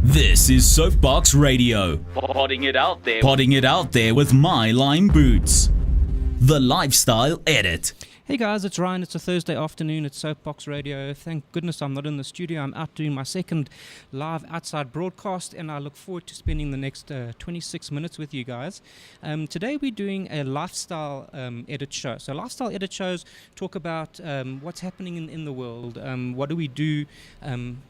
This is Soapbox Radio. Podding it out there. Podding it out there with My Lime Boots. The Lifestyle Edit. Hey guys, it's Ryan. It's a Thursday afternoon at Soapbox Radio. Thank goodness I'm not in the studio. I'm out doing my second live outside broadcast, and I look forward to spending the next 26 minutes with you guys. Today we're doing a lifestyle edit show. So lifestyle edit shows talk about what's happening in the world. What do we do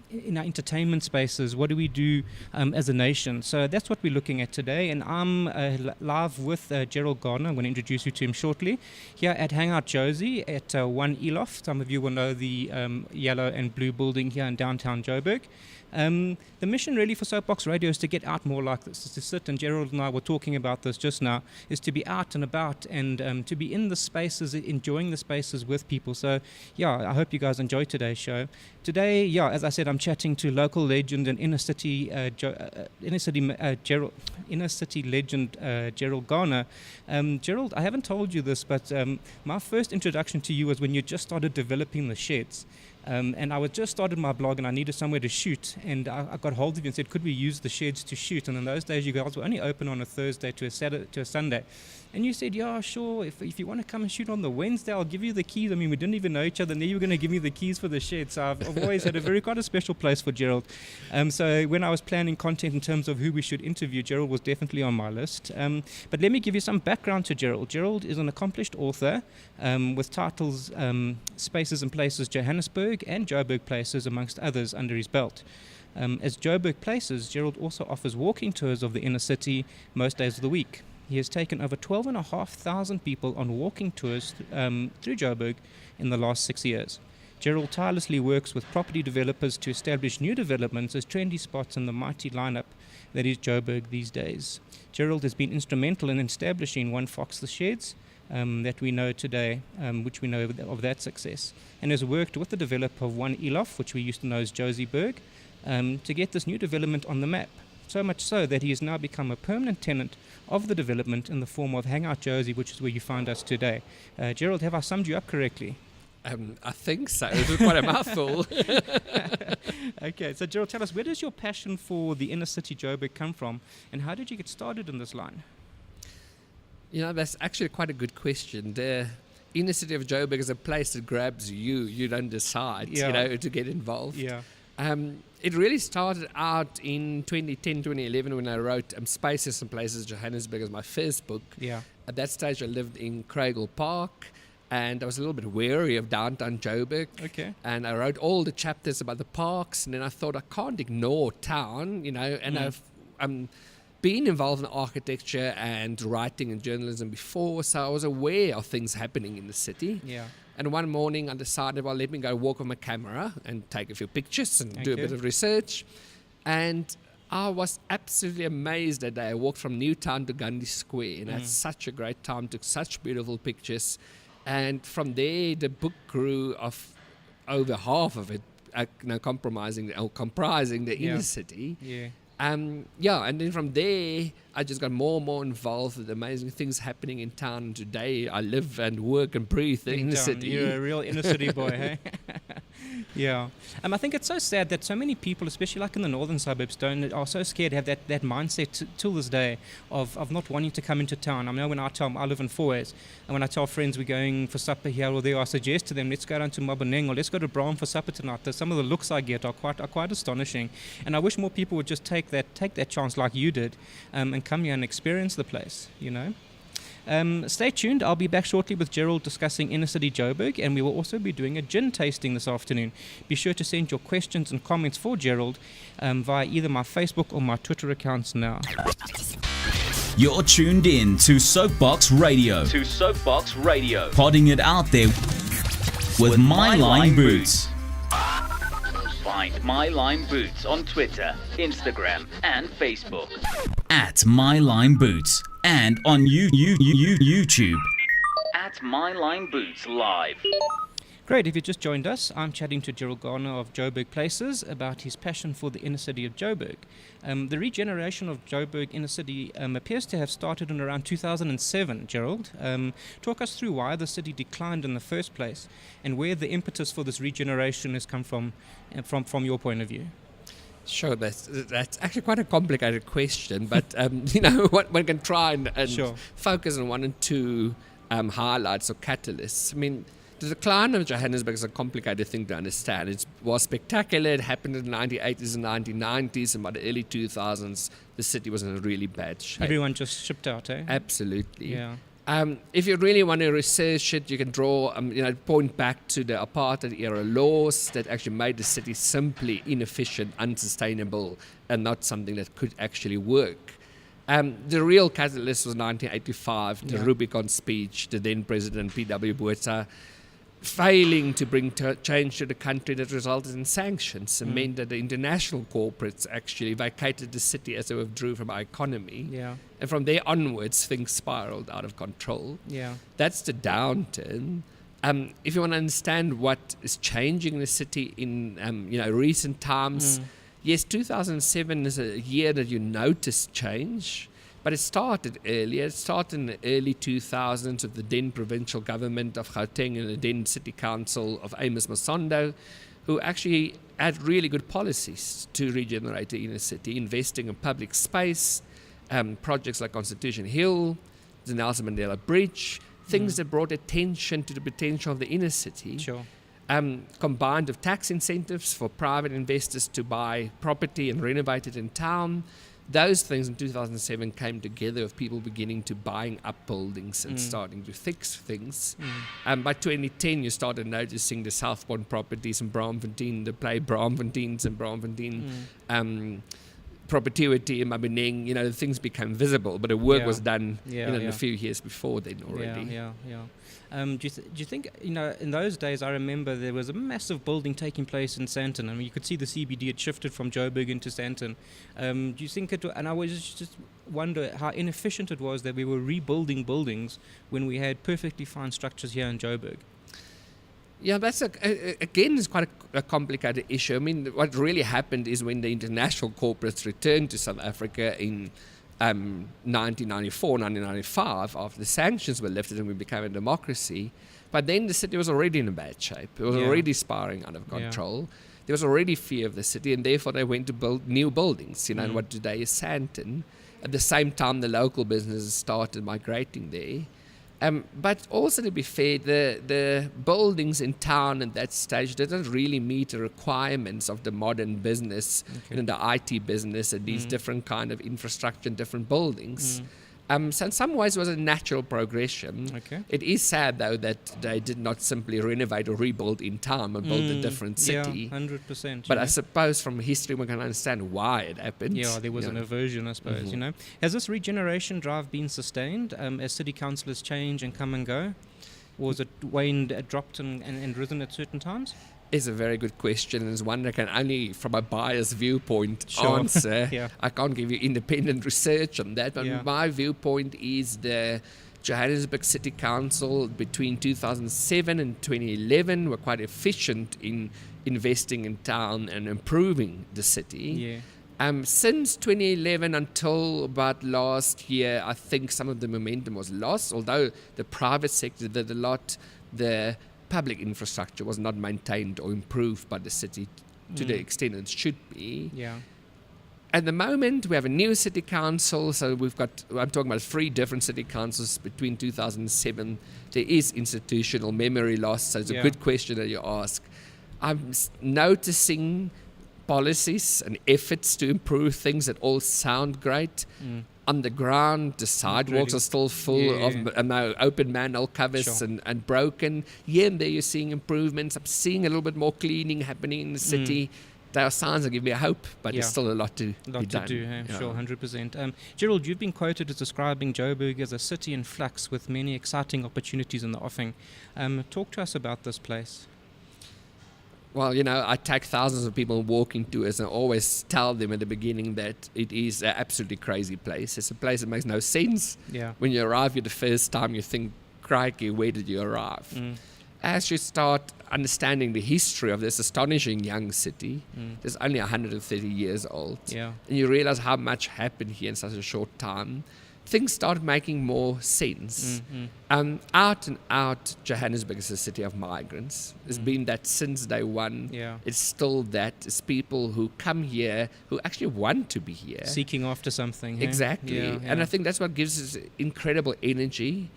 in our entertainment spaces? What do we do as a nation? So that's what we're looking at today, and I'm live with Gerald Garner. I'm going to introduce you to him shortly, here at Hangout Jozi at 1 Elof. Some of you will know the yellow and blue building here in downtown Joburg. The mission really for Soapbox Radio is to get out more like this, is to sit, and Gerald and I were talking about this just now, is to be out and about and to be in the spaces, enjoying the spaces with people. So yeah, I hope you guys enjoy today's show. Today, yeah, as I said, I'm chatting to local legend and inner city legend Gerald Garner. Gerald, I haven't told you this, but my first introduction to you was when you just started developing the sheds. And I was just started my blog, and I needed somewhere to shoot, and I got hold of you and said, could we use the sheds to shoot? And in those days, you guys were only open on a Thursday to a Saturday to a Sunday. And you said, yeah, sure, if you want to come and shoot on the Wednesday, I'll give you the keys. I mean, we didn't even know each other, and then you were going to give me the keys for the shed. So I've always had quite a special place for Gerald. So when I was planning content in terms of who we should interview, Gerald was definitely on my list. But let me give you some background to Gerald. Gerald is an accomplished author with titles Spaces and Places Johannesburg and Joburg Places, amongst others, under his belt. As Joburg Places, Gerald also offers walking tours of the inner city most days of the week. He has taken over 12,500 people on walking tours through Joburg in the last 6 years. Gerald tirelessly works with property developers to establish new developments as trendy spots in the mighty lineup that is Joburg these days. Gerald has been instrumental in establishing One Fox the Sheds that we know today, which we know of that success, and has worked with the developer of One Elof, which we used to know as Joziburg, to get this new development on the map. So much so that he has now become a permanent tenant of the development in the form of Hangout Jozi, which is where you find us today. Gerald, have I summed you up correctly? I think so. It was quite a mouthful. Okay, so Gerald, tell us, where does your passion for the inner city Joburg come from, and how did you get started in this line? You know, that's actually quite a good question. The inner city of Joburg is a place that grabs you. You don't decide, to get involved. Yeah. It really started out in 2010, 2011 when I wrote Spaces and Places Johannesburg as my first book. Yeah. At that stage, I lived in Craigle Park, and I was a little bit wary of downtown Joburg. Okay. And I wrote all the chapters about the parks, and then I thought I can't ignore town, and I've been involved in architecture and writing and journalism before, so I was aware of things happening in the city. Yeah. And one morning I decided, well, let me go walk with my camera and take a few pictures and do a bit of research. And I was absolutely amazed that day. I walked from Newtown to Gandhi Square, and I had such a great time, took such beautiful pictures. And from there, the book grew of over half of it, comprising the inner city. Yeah. And then from there, I just got more and more involved with amazing things happening in town. And today, I live and work and breathe the inner city. You're a real inner city boy, hey? Yeah. I think it's so sad that so many people, especially like in the northern suburbs, are so scared to have that mindset till this day of not wanting to come into town. I know when I live in Fourways, and when I tell friends we're going for supper here or there, I suggest to them, let's go down to Maboneng or let's go to Brown for supper tonight. Some of the looks I get are quite astonishing, and I wish more people would just take that chance like you did, and come here and experience the place, Stay tuned. I'll be back shortly with Gerald discussing Inner City Joburg, and we will also be doing a gin tasting this afternoon. Be sure to send your questions and comments for Gerald via either my Facebook or my Twitter accounts now. You're tuned in to Soapbox Radio. Podding it out there with My Lime Boots. Find My Lime Boots on Twitter, Instagram, and Facebook. At My Lime Boots. And on YouTube. At My Lime Boots Live. Great, if you just joined us, I'm chatting to Gerald Garner of Joburg Places about his passion for the inner city of Joburg. The regeneration of Joburg inner city appears to have started in around 2007, Gerald. Talk us through why the city declined in the first place and where the impetus for this regeneration has come from your point of view. Sure, that's actually quite a complicated question, but what one can try and Sure. focus on one and two highlights or catalysts. I mean, the decline of Johannesburg is a complicated thing to understand. It was spectacular. It happened in the 1980s and 1990s, and by the early 2000s, the city was in a really bad shape. Everyone just shipped out, eh? Absolutely. Yeah. If you really want to research it, you can draw, point back to the apartheid era laws that actually made the city simply inefficient, unsustainable, and not something that could actually work. The real catalyst was 1985, the Rubicon speech, the then President P.W. Botha failing to bring change to the country that resulted in sanctions and meant that the international corporates actually vacated the city as they withdrew from our economy. Yeah. And from there onwards, things spiraled out of control. Yeah. That's the downturn. If you want to understand what is changing in the city in recent times, yes, 2007 is a year that you notice change, but it started earlier. It started in the early 2000s with the then provincial government of Gauteng and the then city council of Amos Masondo, who actually had really good policies to regenerate the inner city, investing in public space, projects like Constitution Hill, the Nelson Mandela Bridge, things that brought attention to the potential of the inner city. Sure. Combined with tax incentives for private investors to buy property and renovate it in town. Those things in 2007 came together with people beginning to buying up buildings and starting to fix things. By 2010, you started noticing the Southbourne properties in Braamfontein, the play Braamfonteins and Braamfontein, perpetuity in Maboneng, things became visible, but the work was done a few years before then already. Yeah. Do you think, in those days, I remember there was a massive building taking place in Sandton. I mean, you could see the CBD had shifted from Joburg into Sandton. Do you think and I was just wonder how inefficient it was that we were rebuilding buildings when we had perfectly fine structures here in Joburg? Yeah, that's again is quite a complicated issue. I mean, what really happened is when the international corporates returned to South Africa in 1994, 1995, after the sanctions were lifted and we became a democracy. But then the city was already in a bad shape. It was already spiraling out of control. There was already fear of the city, and therefore they went to build new buildings, and what today is Sandton. At the same time, the local businesses started migrating there. But also, to be fair, the buildings in town at that stage didn't really meet the requirements of the modern business, the IT business, and these different kind of infrastructure and different buildings. So in some ways it was a natural progression. Okay. It is sad, though, that they did not simply renovate or rebuild in town and build a different city. Yeah, 100%. But I suppose from history we can understand why it happened. Yeah, there was an aversion, I suppose, Has this regeneration drive been sustained as city councillors change and come and go? Or was it waned, dropped and risen at certain times? Is a very good question, and it's one that I can only, from a biased viewpoint, Sure. answer. Yeah. I can't give you independent research on that, but my viewpoint is the Johannesburg City Council between 2007 and 2011 were quite efficient in investing in town and improving the city. Yeah. Since 2011 until about last year, I think some of the momentum was lost, although the private sector did a lot. The public infrastructure was not maintained or improved by the city to the extent it should be. Yeah. At the moment, we have a new city council, so I'm talking about 3 different city councils between 2007. There is institutional memory loss, so it's a good question that you ask. I'm noticing policies and efforts to improve things that all sound great. On the ground, the sidewalks are still full of open manhole covers and broken. Here and there you're seeing improvements. I'm seeing a little bit more cleaning happening in the city. There are signs that give me hope, but there's still a lot to be done. Sure, 100%. Gerald, you've been quoted as describing Joburg as a city in flux with many exciting opportunities in the offing. Talk to us about this place. Well, I take thousands of people walking tours and always tell them at the beginning that it is an absolutely crazy place. It's a place that makes no sense. Yeah. When you arrive here the first time, you think, crikey, where did you arrive? As you start understanding the history of this astonishing young city, that's only 130 years old, Yeah. and you realize how much happened here in such a short time, things started making more sense. Out and out, Johannesburg is a city of migrants. It's been that since day one. Yeah. It's still that. It's people who come here who actually want to be here. Seeking after something. Exactly. Yeah, And I think that's what gives us incredible energy.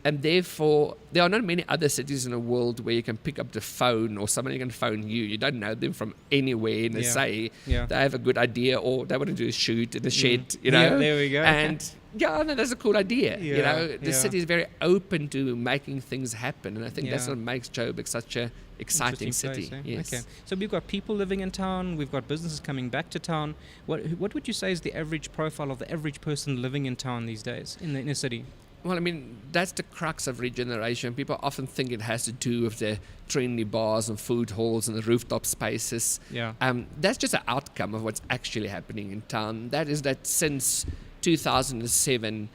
And therefore, there are not many other cities in the world where you can pick up the phone or somebody can phone you. You don't know them from anywhere and they say they have a good idea or they want to do a shoot in the shed, you know. Yeah, there we go. And that's a cool idea. You know, the city is very open to making things happen. And I think that's what makes Joburg such a exciting city. Place, Yes. Okay. So we've got people living in town. We've got businesses coming back to town. What would you say is the average profile of the average person living in town these days in the inner city? Well, I mean, that's the crux of regeneration. People often think it has to do with the trendy bars and food halls and the rooftop spaces. Yeah. That's just an outcome of what's actually happening in town. That is that since 2007,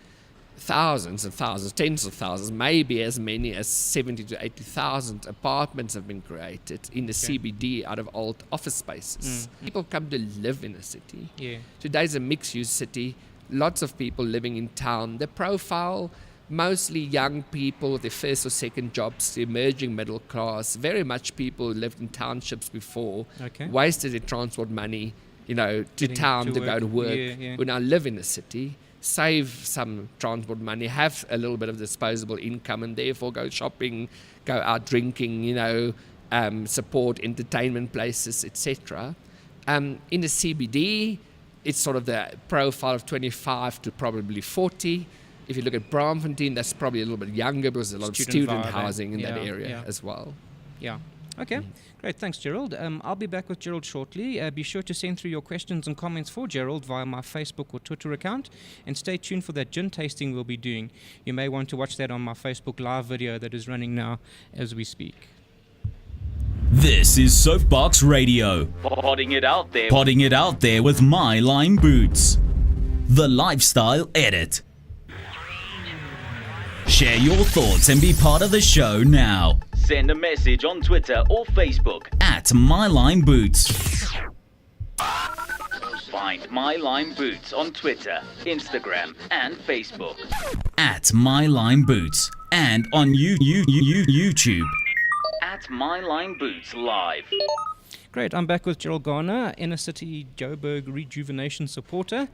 thousands and thousands, tens of thousands, maybe as many as 70 to 80,000 apartments have been created in the CBD out of old office spaces. People come to live in a city. Yeah. Today's a mixed-use city. Lots of people living in town. The profile, mostly young people with their first or second jobs, the emerging middle class, very much people who lived in townships before, wasted their transport money, to Getting town to go to work, who now live in the city, save some transport money, have a little bit of disposable income, and therefore go shopping, go out drinking, support entertainment places, etc. In the CBD, it's sort of the profile of 25 to probably 40. If you look at Braamfontein, that's probably a little bit younger because there's a lot of student housing in that area as well. Yeah. Okay. Great. Thanks, Gerald. I'll be back with Gerald shortly. Be sure to send through your questions and comments for Gerald via my Facebook or Twitter account. And stay tuned for that gin tasting we'll be doing. You may want to watch that on my Facebook live video that is running now as we speak. This is Soapbox Radio. Potting it out there. Potting it out there with My Line Boots. The Lifestyle Edit. Share your thoughts and be part of the show now. Send a message on Twitter or Facebook at My Line Boots. Find My Line Boots on Twitter, Instagram, and Facebook. At My Line Boots. And on YouTube. At My Line Boots Live. Great, I'm back with Gerald Garner, Inner City Joburg Rejuvenation supporter.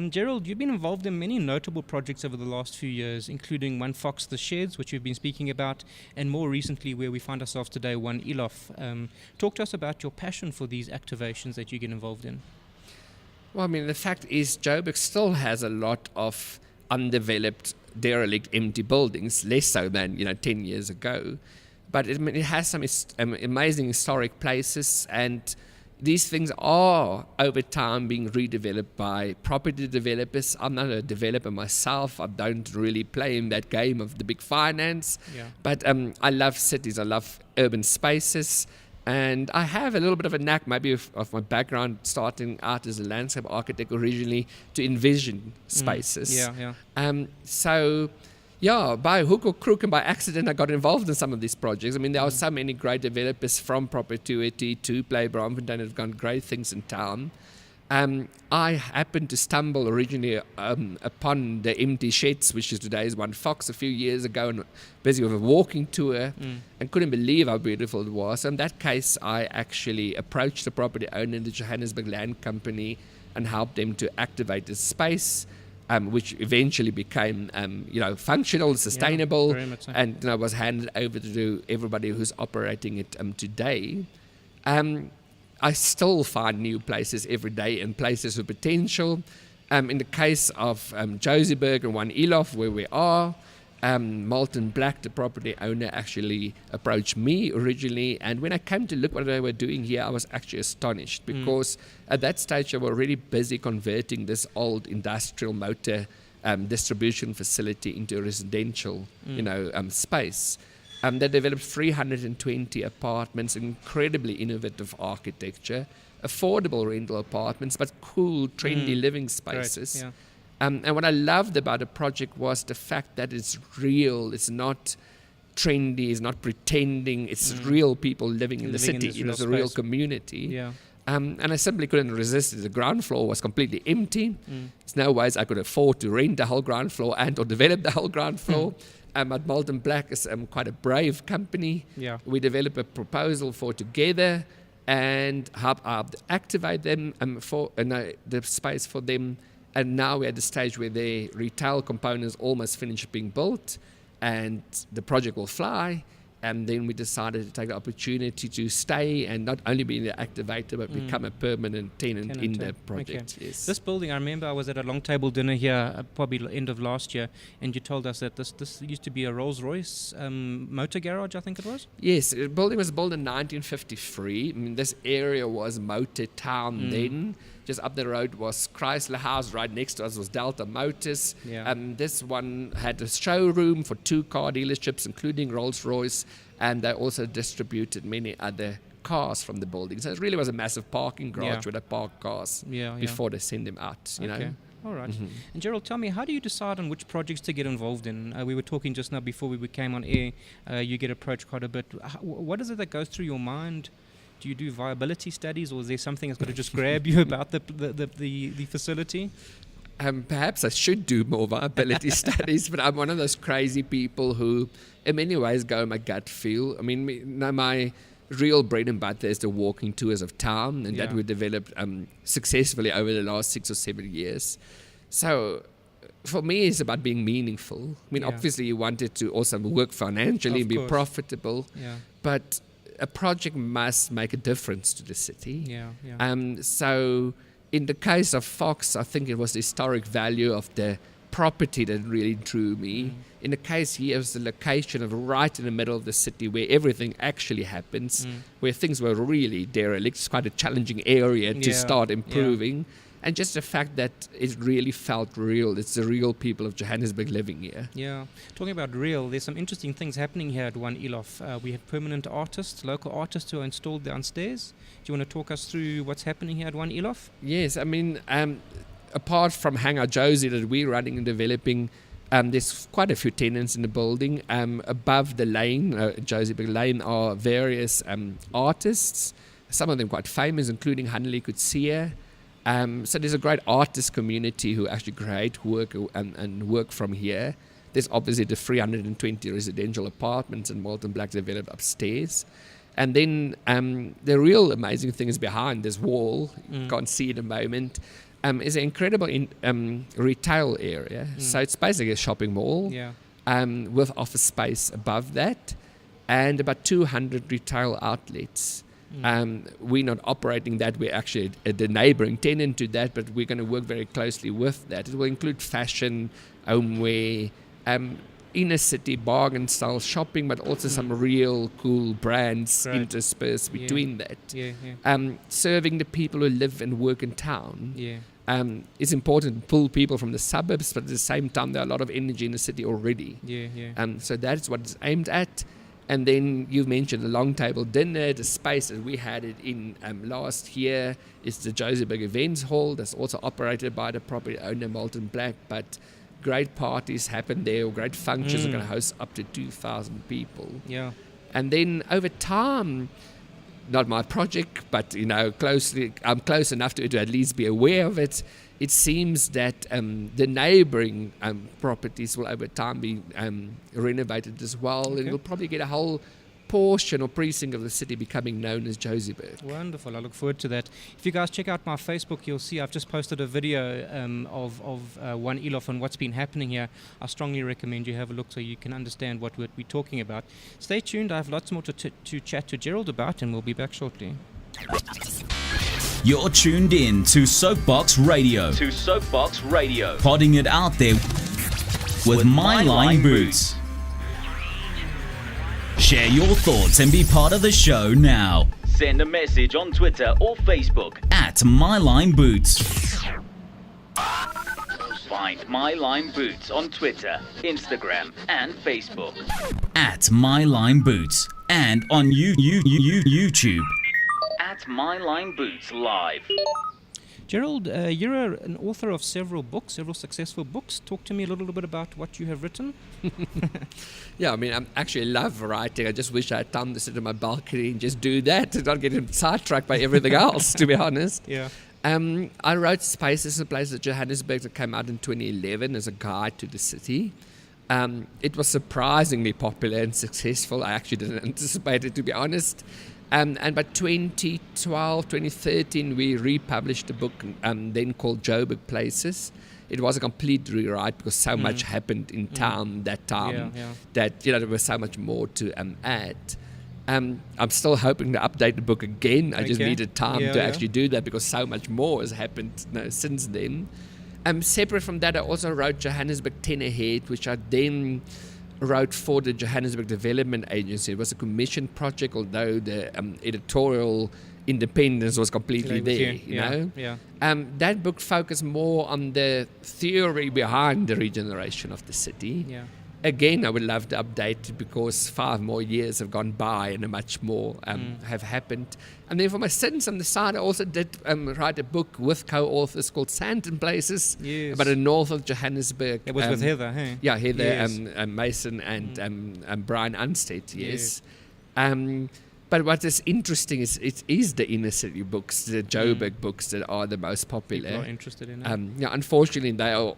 Gerald, you've been involved in many notable projects over the last few years, including One Fox the Sheds, which we've been speaking about, and more recently where we find ourselves today, One Elof. Talk to us about your passion for these activations that you get involved in. Well, I mean, the fact is Joburg still has a lot of undeveloped, derelict, empty buildings, less so than 10 years ago. But it has some amazing historic places, and these things are, over time, being redeveloped by property developers. I'm not a developer myself. I don't really play in that game of the big finance. Yeah. But I love cities. I love urban spaces. And I have a little bit of a knack, maybe of my background, starting out as a landscape architect originally, to envision spaces. So, by hook or crook and by accident, I got involved in some of these projects. I mean, there are so many great developers from Perpetuity to Play Braamfontein that have done great things in town. I happened to stumble originally upon the empty sheds, which is today's One Fox, a few years ago, and busy with a walking tour, and couldn't believe how beautiful it was. In that case, I actually approached the property owner in the Johannesburg Land Company and helped them to activate the space. Which eventually became, functional, sustainable, and was handed over to everybody who's operating it today. I still find new places every day and places with potential. In the case of Joziburg and One Elof, where we are, Malton Black, the property owner, actually approached me originally, and when I came to look what they were doing here, I was actually astonished because at that stage they were already busy converting this old industrial motor distribution facility into a residential space. They developed 320 apartments, incredibly innovative architecture, affordable rental apartments, but cool, trendy living spaces. Great, yeah. And what I loved about the project was the fact that it's real, it's not trendy, it's not pretending, it's real people living in the city, it's a real community. Yeah. And I simply couldn't resist it. The ground floor was completely empty. There's no ways I could afford to rent the whole ground floor or develop the whole ground floor. But Molten Black is quite a brave company. Yeah. We developed a proposal for together and activate them for the space for them. And now we're at the stage where the retail components almost finished being built and the project will fly. And then we decided to take the opportunity to stay and not only be the activator, but become a permanent tenant in the project. Okay. Yes. This building, I remember I was at a long table dinner here, probably end of last year, and you told us that this used to be a Rolls-Royce motor garage, I think it was? Yes, the building was built in 1953. I mean, this area was Motor Town then. Just up the road was Chrysler House. Right next to us was Delta Motors. Yeah. This one had a showroom for 2 car dealerships, including Rolls-Royce, and they also distributed many other cars from the building. So it really was a massive parking garage where they park cars before they send them out. You know. All right. And Gerald, tell me, how do you decide on which projects to get involved in? We were talking just now before we came on air. You get approached quite a bit. What is it that goes through your mind? Do you do viability studies, or is there something that's got to just grab you about the facility? Perhaps I should do more viability studies, but I'm one of those crazy people who, in many ways, go on my gut feel. I mean, my real bread and butter is the walking tours of town, and that we developed successfully over the last 6 or 7 years. So for me, it's about being meaningful. I mean, obviously, you want it to also work financially and be profitable, but a project must make a difference to the city. So in the case of Fox, I think it was the historic value of the property that really drew me. In the case here, it was the location of right in the middle of the city where everything actually happens, where things were really derelict. It's quite a challenging area to start improving. And just the fact that it really felt real. It's the real people of Johannesburg living here. Yeah. Talking about real, there's some interesting things happening here at One Elof. We have permanent artists, local artists who are installed downstairs. Do you want to talk us through what's happening here at One Elof? Yes, I mean, apart from Hangout Jozi that we're running and developing, there's quite a few tenants in the building. Above the lane, Joziburg Lane, are various artists, some of them quite famous, including Hanley Kutsia. So there's a great artist community who actually create work and work from here. There's obviously the 320 residential apartments and Molten Black developed upstairs. And then the real amazing thing is behind this wall, you can't see it at the moment, is an incredible retail area. So it's basically a shopping mall with office space above that and about 200 retail outlets. We're not operating that. We're actually the neighboring tenant to that, but we're going to work very closely with that. It will include fashion, homeware, inner city bargain style shopping, but also some real cool brands interspersed between that. Serving the people who live and work in town. It's important to pull people from the suburbs, but at the same time, there are a lot of energy in the city already. So that's what it's aimed at. And then you mentioned the long table dinner, the space that we had it in last year is the Joziburg Events Hall that's also operated by the property owner Molten Black, but great parties happen there, or great functions are going to host up to 2,000 people. And then over time, not my project, but I'm close enough to at least be aware of it. It seems that the neighboring properties will over time be renovated as well, and you'll probably get a whole portion or precinct of the city becoming known as Joziburg. Wonderful. I look forward to that. If you guys check out my Facebook, you'll see I've just posted a video of One Elof and what's been happening here. I strongly recommend you have a look so you can understand what we're talking about. Stay tuned. I have lots more to chat to Gerald about, and we'll be back shortly. You're tuned in to Soapbox Radio. Podding it out there with My Line Boots. Share your thoughts and be part of the show now. Send a message on Twitter or Facebook at My Line Boots. Find My Line Boots on Twitter, Instagram, and Facebook. At My Line Boots. And on YouTube. At My Line Boots Live. Gerald, you're an author of several several successful books. Talk to me a little bit about what you have written. Yeah, I mean, I actually love writing. I just wish I had time to sit on my balcony and just do that and not get sidetracked by everything else, to be honest. Yeah. I wrote Spaces and Places of Johannesburg that came out in 2011 as a guide to the city. It was surprisingly popular and successful. I actually didn't anticipate it, to be honest. And by 2012, 2013, we republished a book then called Joburg Places. It was a complete rewrite because so much happened in town that time that there was so much more to add. I'm still hoping to update the book again. I just needed time to actually do that because so much more has happened since then. Separate from that, I also wrote Johannesburg 10 Ahead, which I then wrote for the Johannesburg Development Agency. It was a commissioned project, although the editorial independence was completely there, you know. Yeah. That book focused more on the theory behind the regeneration of the city. Yeah. Again, I would love to update it because 5 more years have gone by and much more have happened. And then for my students on the side, I also did write a book with co-authors called Sand and Places, about the north of Johannesburg. It was with Heather, hey? Yeah, Heather Yes. Mason and Brian Unstead, yes. But what is interesting is it is the inner city books, the Joburg books that are the most popular. People are interested in it. Unfortunately, they are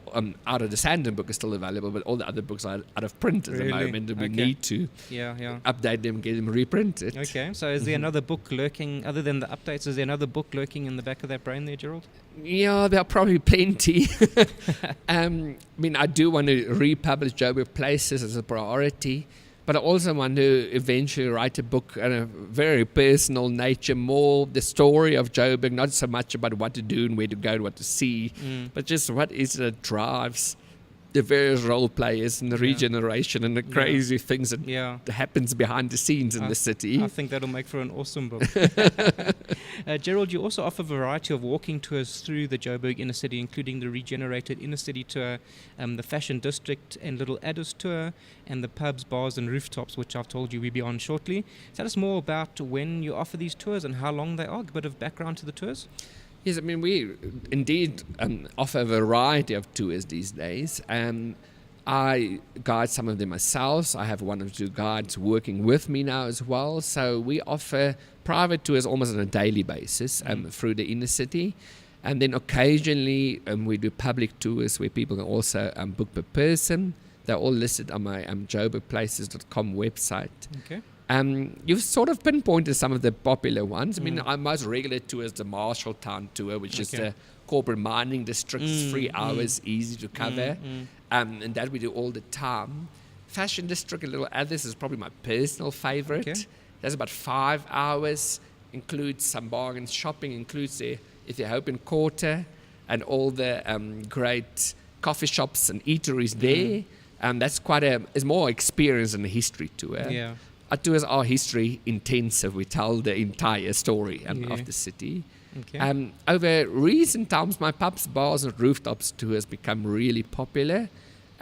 out of the Sandton book is still available, but all the other books are out of print at the moment, and we need to update them, get them reprinted. Okay, so is there another book lurking, other than the updates, is there another book lurking in the back of that brain there, Gerald? Yeah, there are probably plenty. I mean, I do want to republish Joburg Places as a priority. But I also want to eventually write a book on a very personal nature, more the story of Joburg, not so much about what to do and where to go and what to see, but just what is it that drives the various role players and the regeneration and the crazy things that happens behind the scenes in the city. I think that'll make for an awesome book. Gerald, you also offer a variety of walking tours through the Joburg inner city, including the regenerated inner city tour, the fashion district and Little Addis tour, and the pubs, bars and rooftops, which I've told you we'll be on shortly. Tell us more about when you offer these tours and how long they are, a bit of background to the tours. Yes, I mean, we indeed offer a variety of tours these days. I guide some of them myself. I have 1 or 2 guides working with me now as well. So we offer private tours almost on a daily basis through the inner city. And then occasionally we do public tours where people can also book per person. They're all listed on my joburgplaces.com website. Okay. You've sort of pinpointed some of the popular ones. I mean, our most regular tour is the Marshalltown tour, which is the corporate mining districts, 3 hours, easy to cover, and that we do all the time. Fashion district, a little others, is probably my personal favorite. Okay. That's about 5 hours, includes some bargain shopping, includes the Ethiopian Quarter and all the great coffee shops and eateries there. That's it's more experience than a history tour. Yeah. Our tours are history intensive. We tell the entire story of the city. Okay. Over recent times, my pubs, bars, and rooftops tours become really popular,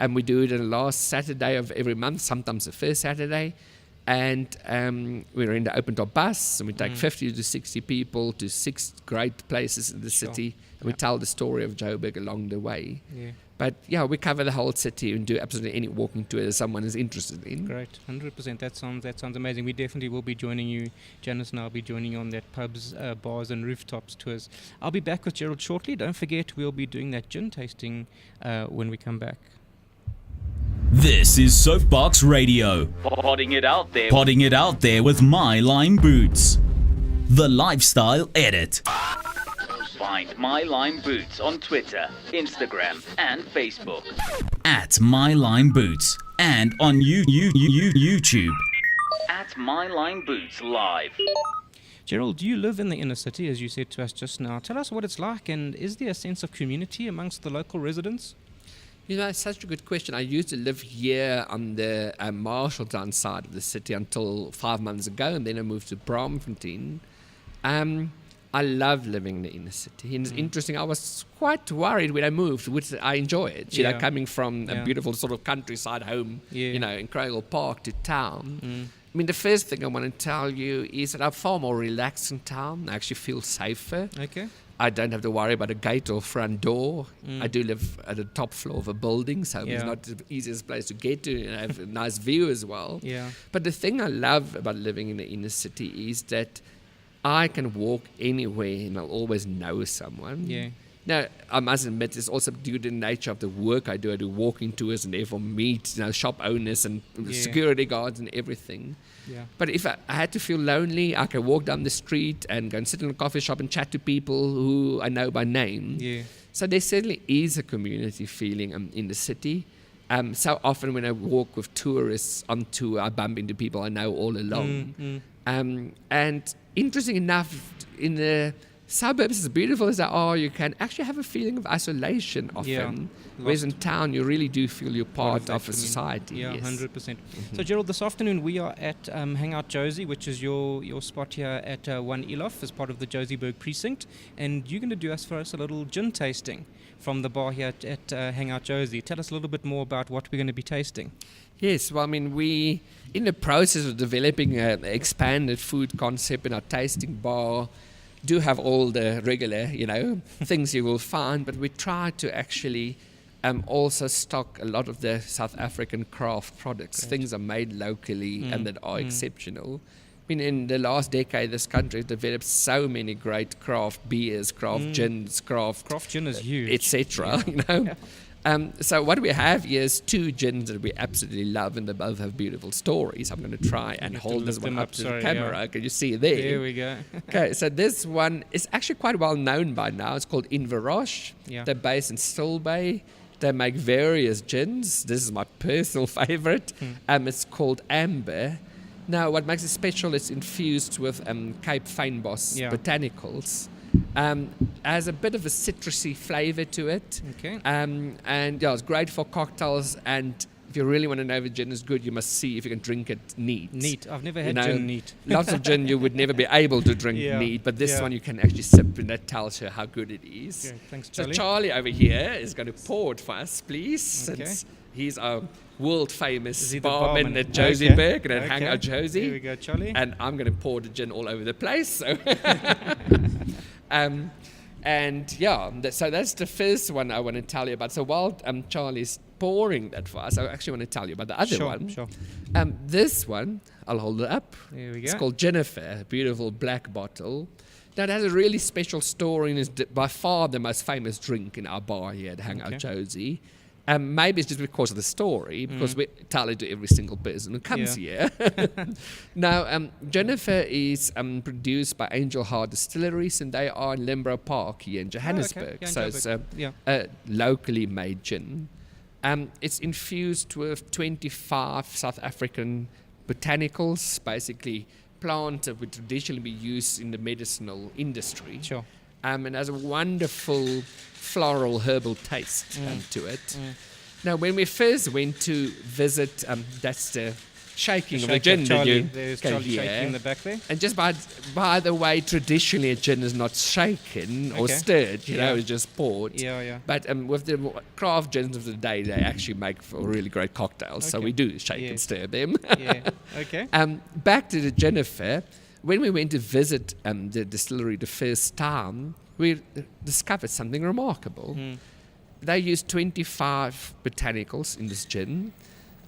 and we do it on the last Saturday of every month, sometimes the first Saturday. And we're in the open top bus, and we take 50 to 60 people to 6 great places in the city, and we tell the story of Joburg along the way. Yeah. But we cover the whole city and do absolutely any walking tour that someone is interested in. Great, 100%. That sounds amazing. We definitely will be joining you. Janice and I will be joining you on that pubs, bars and rooftops tours. I'll be back with Gerald shortly. Don't forget, we'll be doing that gin tasting when we come back. This is Soapbox Radio. Potting it out there. Potting it out there with My Line Boots. The Lifestyle Edit. Find My Line Boots on Twitter, Instagram, and Facebook. At My Line Boots. And on YouTube. At My Line Boots Live. Gerald, you live in the inner city, as you said to us just now. Tell us what it's like, and is there a sense of community amongst the local residents? You know, it's such a good question. I used to live here on the Marshalltown side of the city until 5 months ago, and then I moved to Braamfontein. I love living in the inner city. And it's interesting, I was quite worried when I moved, which I enjoy it. You know, coming from a beautiful sort of countryside home, you know, in Craigwell Park to town. I mean, the first thing I want to tell you is that I'm far more relaxed in town. I actually feel safer. Okay. I don't have to worry about a gate or front door. I do live at the top floor of a building, so it's not the easiest place to get to, and I have a nice view as well. Yeah. But the thing I love about living in the inner city is that I can walk anywhere and I'll always know someone. Yeah. Now, I must admit, it's also due to the nature of the work I do. I do walking tours and therefore meet shop owners and security guards and everything. Yeah. But if I had to feel lonely, I can walk down the street and go and sit in a coffee shop and chat to people who I know by name. Yeah. So there certainly is a community feeling in the city. So often when I walk with tourists on tour, I bump into people I know all along. And interesting enough, in the suburbs, as beautiful as they are, you can actually have a feeling of isolation often. Whereas in town, you really do feel you're part of a society. Yeah, yes. 100%. So, Gerald, this afternoon we are at Hangout Jozi, which is your spot here at 1 Elof as part of the Joziburg precinct. And you're going to do for us a little gin tasting from the bar here at Hangout Jozi. Tell us a little bit more about what we're going to be tasting. Yes, well, I mean, we, in the process of developing an expanded food concept in our tasting bar, do have all the regular, things you will find, but we try to actually also stock a lot of the South African craft products. Great. Things are made locally and that are exceptional. I mean, in the last decade, this country has developed so many great craft beers, craft gins, craft gin is huge, etc. So what we have here is 2 gins that we absolutely love, and they both have beautiful stories. I'm going to try and hold this one up to the camera. Can you see it there? There we go. Okay, so this one is actually quite well known by now. It's called Inverroche. Yeah. They're based in Stilbay. They make various gins. This is my personal favorite. It's called Amber. Now, what makes it special is infused with Cape Fynbos botanicals. Has a bit of a citrusy flavor to it. Okay. And it's great for cocktails. And if you really want to know if a gin is good, you must see if you can drink it neat. Neat. I've never had gin neat. Lots of gin you would never be able to drink neat, but this one you can actually sip, and that tells you how good it is. Okay, thanks, Charlie. So Charlie over here is going to pour it for us, please. Okay. Since he's our world famous barman barman at Joziburg and at Okay. Hangout Jozi. Here we go, Charlie. And I'm going to pour the gin all over the place. So, so that's the first one I want to tell you about. So while Charlie's pouring that for us, I actually want to tell you about the other one. Sure. This one, I'll hold it up. There we go. It's called Jennifer, a beautiful black bottle. Now, it has a really special story and is by far the most famous drink in our bar here at Hangout Jozi. Maybe it's just because of the story, because we tell it to every single person who comes here. Now, Jennifer is produced by Angel Heart Distilleries, and they are in Limborough Park here in Johannesburg. So it's a locally made gin. It's infused with 25 South African botanicals, basically plants that would traditionally be used in the medicinal industry. Sure. And has a wonderful floral herbal taste to it. Now, when we first went to visit, that's the shaking of the gin that you There's can Charlie hear. shaking in the back there. And just by the way, traditionally a gin is not shaken or stirred, it's just poured. But with the craft gins of the day, they actually make for really great cocktails. So we do shake and stir them. Okay. Back to the Jennifer. When we went to visit the distillery the first time, we discovered something remarkable. They used 25 botanicals in this gin.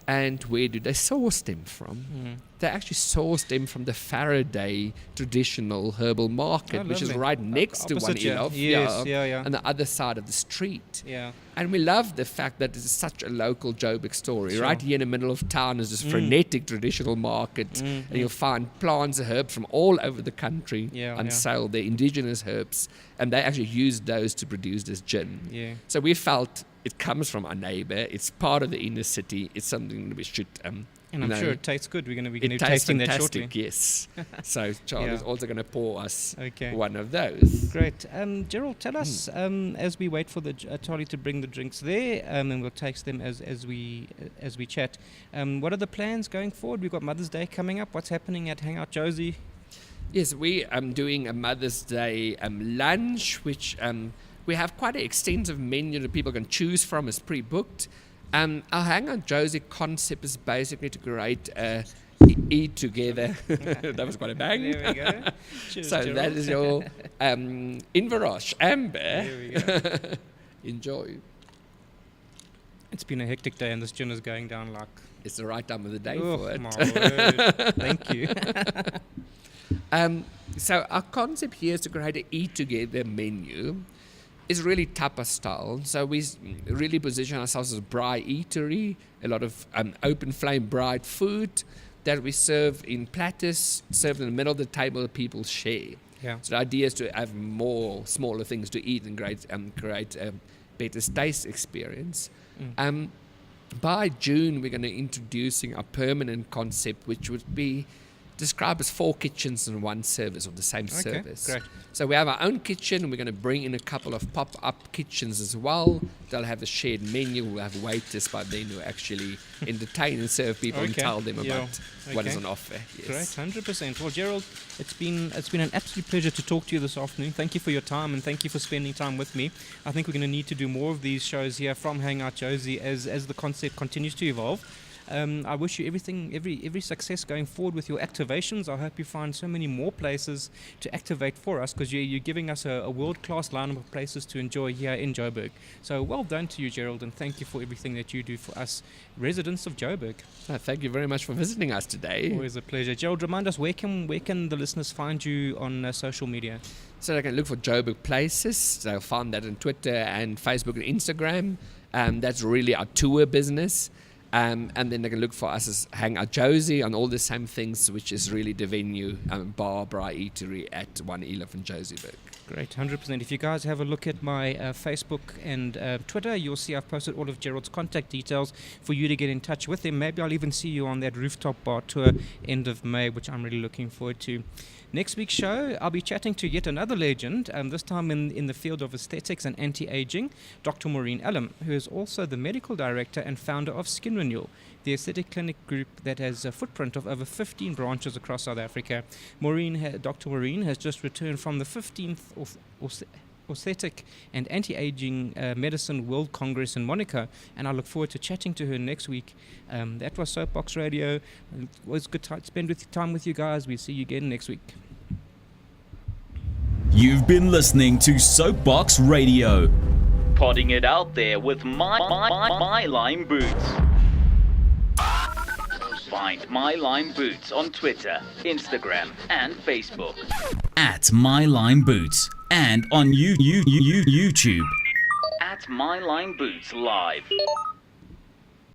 And where do they source them from? They actually source them from the Faraday traditional herbal market, which is right next to 1 Elof, on the other side of the street. And we love the fact that it's such a local Joburg story. Right here in the middle of town is this frenetic traditional market, and you'll find plants and herbs from all over the country on sale. They're indigenous herbs, and they actually use those to produce this gin. So we felt it comes from our neighbour. It's part of the inner city. It's something that we should. And I'm sure it tastes good. We're going to be tasting that shortly. Yes. So Charlie's also going to pour us one of those. Great. Gerald, tell us as we wait for the Charlie to bring the drinks there, and we'll taste them as we chat. What are the plans going forward? We've got Mother's Day coming up. What's happening at Hangout Jozi? Yes, we are doing a Mother's Day lunch, which we have quite an extensive menu that people can choose from. It's pre-booked. Our Hangout Jozi concept is basically to create a eat together. That was quite a bang. There we go. Cheers, So Gerald. that is your Inverosh Amber. There we go. Enjoy. It's been a hectic day, and this gin is going down like. It's the right time of the day Oh for it. my word! Thank you. So our concept here is to create an eat together menu. It's really tapas style. So we really position ourselves as a braai eatery, a lot of open flame braai food that we serve in platters, served in the middle of the table, people share. Yeah. So the idea is to have more smaller things to eat and create a better taste experience. By June, we're going to introducing a permanent concept, which would be described as 4 kitchens in one service of the same service. Great. So we have our own kitchen. We're going to bring in a couple of pop-up kitchens as well. They'll have a shared menu. We'll have waiters by then who actually entertain and serve people and tell them about what is on offer. Yes. Great, 100%. Well, Gerald, it's been an absolute pleasure to talk to you this afternoon. Thank you for your time, and thank you for spending time with me. I think we're going to need to do more of these shows here from Hangout Jozi as the concept continues to evolve. I wish you every success going forward with your activations. I hope you find so many more places to activate for us, because you're giving us a world-class lineup of places to enjoy here in Joburg. So well done to you, Gerald, and thank you for everything that you do for us residents of Joburg. Thank you very much for visiting us today. Always a pleasure. Gerald, remind us, where can the listeners find you on social media? So they can look for Joburg Places. They'll find that on Twitter and Facebook and Instagram. That's really our tour business. And then they can look for us as Hangout Jozi on all the same things, which is really the venue, bar, braai, eatery at 111 Joziburg. Great, 100%. If you guys have a look at my Facebook and Twitter, you'll see I've posted all of Gerald's contact details for you to get in touch with him. Maybe I'll even see you on that rooftop bar tour end of May, which I'm really looking forward to. Next week's show, I'll be chatting to yet another legend, this time in the field of aesthetics and anti-aging, Dr. Maureen Elam, who is also the medical director and founder of Skin Renewal, the aesthetic clinic group that has a footprint of over 15 branches across South Africa. Dr. Maureen has just returned from the 15th Aesthetic and Anti-Aging Medicine World Congress in Monaco, and I look forward to chatting to her next week. That was Soapbox Radio. It was good to spend time with you guys. We'll see you again next week. You've been listening to Soapbox Radio. Podding it out there with my Lime Boots. Find My Lime Boots on Twitter, Instagram, and Facebook. At My Lime Boots. And on YouTube. At My Lime Boots Live.